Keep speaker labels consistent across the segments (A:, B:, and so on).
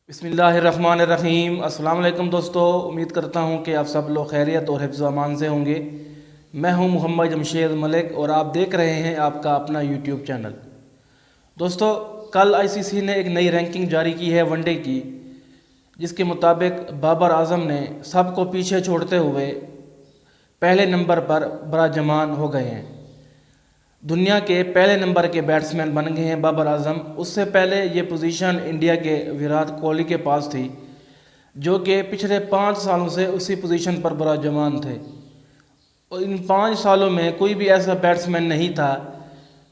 A: बिस्मिल्लाहिर्रहमानिर्रहीम। अस्सलाम वालेकुम दोस्तों, उम्मीद करता हूँ कि आप सब लोग खैरियत और हिफ्ज़ व अमान से होंगे। मैं हूँ मोहम्मद जमशेद मलिक और आप देख रहे हैं आपका अपना यूट्यूब चैनल। दोस्तों, कल आईसीसी ने एक नई रैंकिंग जारी की है वनडे की, जिसके मुताबिक बाबर आजम ने सबको पीछे छोड़ते हुए पहले नंबर पर बराजमान हो गए हैं। दुनिया के पहले नंबर के बैट्समैन बन गए हैं बाबर आजम। उससे पहले ये पोजीशन इंडिया के विराट कोहली के पास थी, जो कि पिछले 5 सालों से उसी पोजीशन पर बराजमान थे। और इन 5 सालों में कोई भी ऐसा बैट्समैन नहीं था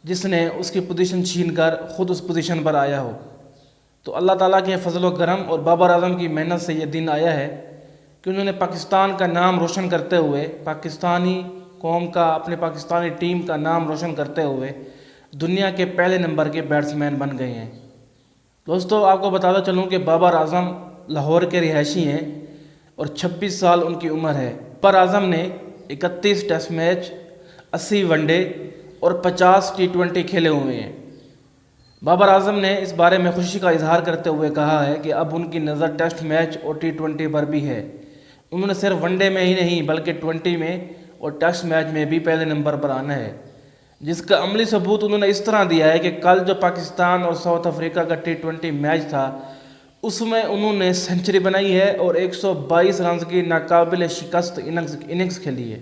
A: जिसने उसकी पोजीशन छीन कर ख़ुद उस पोजीशन पर आया हो। तो अल्लाह ताला के फजल व करम और बाबर आजम की मेहनत से ये दिन आया है कि उन्होंने पाकिस्तान का नाम रोशन करते हुए, पाकिस्तानी कौम का, अपने पाकिस्तानी टीम का नाम रोशन करते हुए दुनिया के पहले नंबर के बैट्समैन बन गए हैं। दोस्तों, आपको बताता चलूँ कि बाबर आजम लाहौर के रिहायशी हैं और 26 साल उनकी उम्र है। बाबर आजम ने 31 टेस्ट मैच, 80 वनडे और 50 T20 खेले हुए हैं। बाबर आजम ने इस बारे में खुशी का इजहार करते हुए कहा है कि अब उनकी नज़र टेस्ट मैच और T20 पर भी है। उन्होंने सिर्फ वनडे में ही नहीं बल्कि 20 में और टेस्ट मैच में भी पहले नंबर पर आना है, जिसका अमली सबूत उन्होंने इस तरह दिया है कि कल जो पाकिस्तान और साउथ अफ्रीका का T20 मैच था, उसमें उन्होंने सेंचुरी बनाई है और 122 रन की नाकाबिल शिकस्त इनिंग्स खेली है।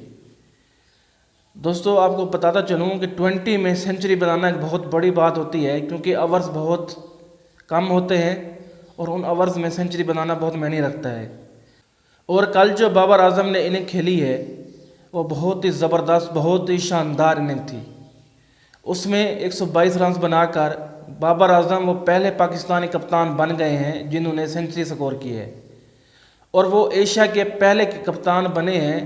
A: दोस्तों, आपको बताता चलूँ कि 20 में सेंचुरी बनाना एक बहुत बड़ी बात होती है, क्योंकि ओवर्स बहुत कम होते हैं और उन ओवर्स में सेंचुरी बनाना बहुत मायने रखता है। और कल जो बाबर आजम ने इनिंग खेली है वो बहुत ही ज़बरदस्त, बहुत ही शानदार इनिंग थी। उसमें 122 रन बनाकर बाबर आजम वो पहले पाकिस्तानी कप्तान बन गए हैं जिन्होंने सेंचुरी स्कोर की है, और वो एशिया के पहले कप्तान बने हैं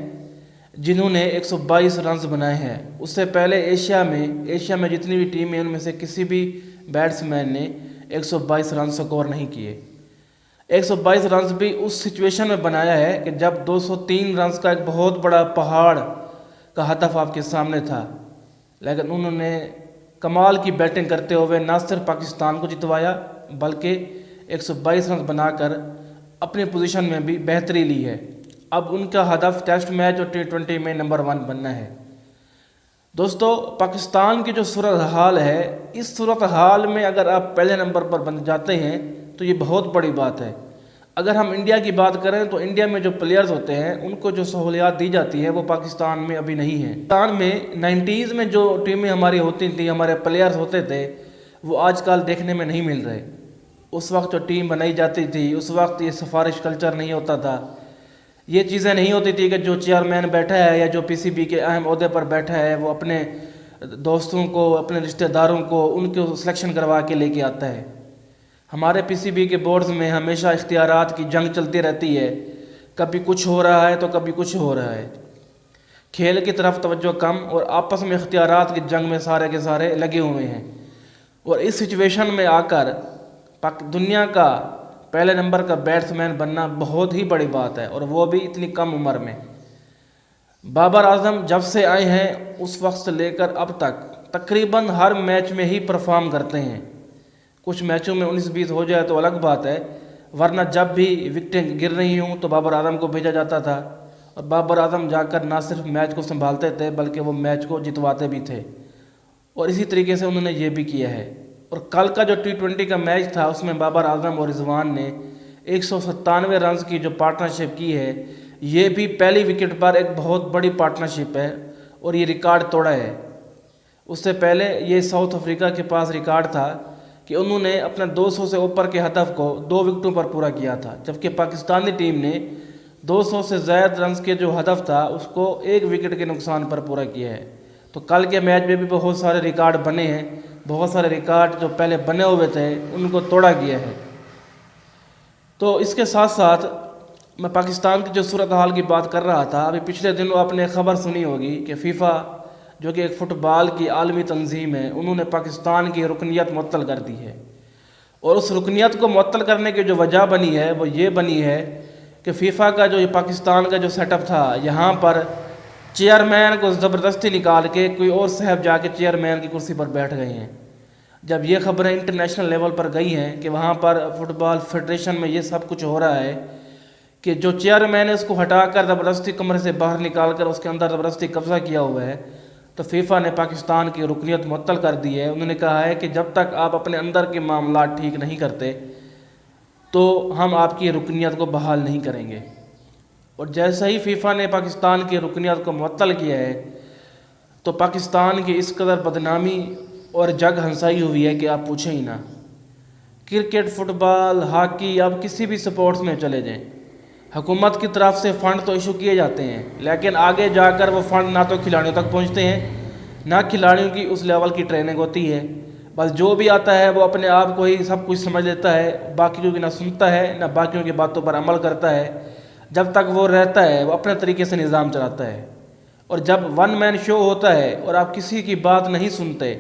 A: जिन्होंने 122 रन बनाए हैं। उससे पहले एशिया में जितनी भी टीम है उनमें से किसी भी बैट्समैन ने 122 रन स्कोर नहीं किए। 122 रन भी उस सिचुएशन में बनाया है कि जब 203 रन का एक बहुत बड़ा पहाड़ का हदफ आपके सामने था, लेकिन उन्होंने कमाल की बैटिंग करते हुए न सिर्फ पाकिस्तान को जितवाया बल्कि 122 रन बनाकर अपनी पोजीशन में भी बेहतरी ली है। अब उनका हदफ टेस्ट मैच और T20 में नंबर 1 बनना है। दोस्तों, पाकिस्तान की जो सूरत हाल है, इस सूरत हाल में अगर आप पहले नंबर पर बन जाते हैं तो ये बहुत बड़ी बात है। अगर हम इंडिया की बात करें तो इंडिया में जो प्लेयर्स होते हैं उनको जो सहूलियात दी जाती है वो पाकिस्तान में अभी नहीं है। पाकिस्तान में 90s में जो टीमें हमारी होती थी, हमारे प्लेयर्स होते थे, वो आजकल देखने में नहीं मिल रहे। उस वक्त जो टीम बनाई जाती थी उस वक्त ये सिफारिश कल्चर नहीं होता था, ये चीज़ें नहीं होती थी कि जो चेयरमैन बैठा है या जो PCB के अहम ओहदे पर बैठा है वो अपने दोस्तों को, अपने रिश्तेदारों को उनको सिलेक्शन करवा के लेके आता है। हमारे PCB के बोर्ड्स में हमेशा इख्तियारात की जंग चलती रहती है, कभी कुछ हो रहा है तो कभी कुछ हो रहा है। खेल की तरफ तवज्जो कम और आपस में इख्तियारात की जंग में सारे के सारे लगे हुए हैं। और इस सिचुएशन में आकर दुनिया का पहले नंबर का बैट्समैन बनना बहुत ही बड़ी बात है, और वो भी इतनी कम उम्र में। बाबर आजम जब से आए हैं उस वक्त से लेकर अब तक तकरीबन हर मैच में ही परफॉर्म करते हैं। कुछ मैचों में 19-20 हो जाए तो अलग बात है, वरना जब भी विकेटें गिर रही हूँ तो बाबर आजम को भेजा जाता था, और बाबर आजम जाकर ना सिर्फ मैच को संभालते थे बल्कि वो मैच को जितवाते भी थे। और इसी तरीके से उन्होंने ये भी किया है। और कल का जो T20 का मैच था उसमें बाबर आजम और रिजवान ने 197 रन की जो पार्टनरशिप की है, ये भी पहली विकेट पर एक बहुत बड़ी पार्टनरशिप है और ये रिकॉर्ड तोड़ा है। उससे पहले ये साउथ अफ्रीका के पास रिकॉर्ड था कि उन्होंने अपने 200 से ऊपर के हदफ को 2 विकेटों पर पूरा किया था, जबकि पाकिस्तानी टीम ने 200 से ज़्यादा रन के जो हदफ था उसको 1 विकेट के नुकसान पर पूरा किया है। तो कल के मैच में भी बहुत सारे रिकॉर्ड बने हैं, बहुत सारे रिकॉर्ड जो पहले बने हुए थे उनको तोड़ा गया है। तो इसके साथ साथ मैं पाकिस्तान की जो सूरत हाल की बात कर रहा था, अभी पिछले दिनों आपने खबर सुनी होगी कि फीफा, जो कि एक फ़ुटबॉल की आलमी तंजीम है, उन्होंने पाकिस्तान की रुकनियत मुअत्तल कर दी है। और उस रुकनियत को मुअत्तल करने की जो वजह बनी है वो ये बनी है कि फ़ीफ़ा का जो पाकिस्तान का जो सेटअप था, यहाँ पर चेयरमैन को ज़बरदस्ती निकाल के कोई और साहब जाके चेयरमैन की कुर्सी पर बैठ गए हैं। جب یہ خبریں انٹرنیشنل لیول پر گئی ہیں کہ وہاں پر فٹ بال فیڈریشن میں یہ سب کچھ ہو رہا ہے کہ جو چیئرمین ہے اس کو ہٹا کر زبردستی کمرے سے باہر نکال کر اس کے اندر زبردستی قبضہ کیا ہوا ہے، تو فیفا نے پاکستان کی رکنیت معطل کر دی ہے۔ انہوں نے کہا ہے کہ جب تک آپ اپنے اندر کے معاملات ٹھیک نہیں کرتے تو ہم آپ کی رکنیت کو بحال نہیں کریں گے۔ اور جیسے ہی فیفا نے پاکستان کی رکنیت کو معطل کیا ہے تو پاکستان کی اس قدر بدنامی اور جگ ہنسائی ہوئی ہے کہ آپ پوچھیں ہی نہ۔ کرکٹ، فٹ بال، ہاکی، آپ کسی بھی سپورٹس میں چلے جائیں، حکومت کی طرف سے فنڈ تو ایشو کیے جاتے ہیں، لیکن آگے جا کر وہ فنڈ نہ تو کھلاڑیوں تک پہنچتے ہیں، نہ کھلاڑیوں کی اس لیول کی ٹریننگ ہوتی ہے۔ بس جو بھی آتا ہے وہ اپنے آپ کو ہی سب کچھ سمجھ لیتا ہے، باقیوں کی نہ سنتا ہے نہ باقیوں کی باتوں پر عمل کرتا ہے۔ جب تک وہ رہتا ہے وہ اپنے طریقے سے نظام چلاتا ہے، اور جب ون مین شو ہوتا ہے اور آپ کسی کی بات نہیں سنتے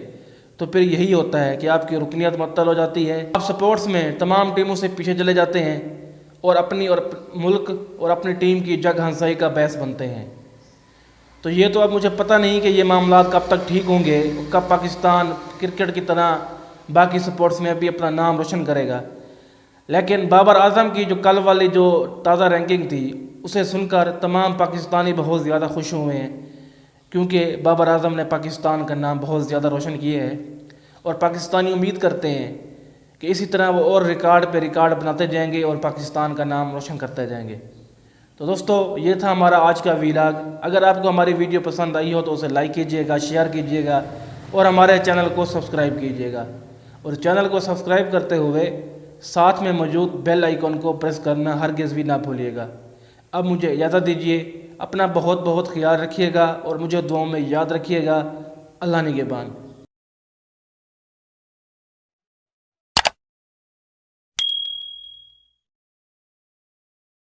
A: تو پھر یہی ہوتا ہے کہ آپ کی رکنیت معطل ہو جاتی ہے۔ آپ سپورٹس میں تمام ٹیموں سے پیچھے چلے جاتے ہیں اور اپنی اور ملک اور اپنی ٹیم کی جگ ہنسائی کا باعث بنتے ہیں۔ تو یہ تو اب مجھے پتہ نہیں کہ یہ معاملات کب تک ٹھیک ہوں گے، کب پاکستان کرکٹ کی طرح باقی سپورٹس میں بھی اپنا نام روشن کرے گا۔ لیکن بابر اعظم کی جو کل والی جو تازہ رینکنگ تھی اسے سن کر تمام پاکستانی بہت زیادہ خوش ہوئے ہیں، کیونکہ بابر اعظم نے پاکستان کا نام بہت زیادہ روشن کیا ہے، اور پاکستانی امید کرتے ہیں کہ اسی طرح وہ اور ریکارڈ پہ ریکارڈ بناتے جائیں گے اور پاکستان کا نام روشن کرتے جائیں گے۔ تو دوستو یہ تھا ہمارا آج کا ویلاگ۔ اگر آپ کو ہماری ویڈیو پسند آئی ہو تو اسے لائک کیجئے گا، شیئر کیجئے گا اور ہمارے چینل کو سبسکرائب کیجئے گا، اور چینل کو سبسکرائب کرتے ہوئے ساتھ میں موجود بیل آئیکن کو پریس کرنا ہرگز بھی نہ بھولیے گا۔ اب مجھے اجازت دیجیے، اپنا بہت بہت خیال رکھیے گا اور مجھے دعاؤں میں یاد رکھیے گا۔ اللہ نگہبان۔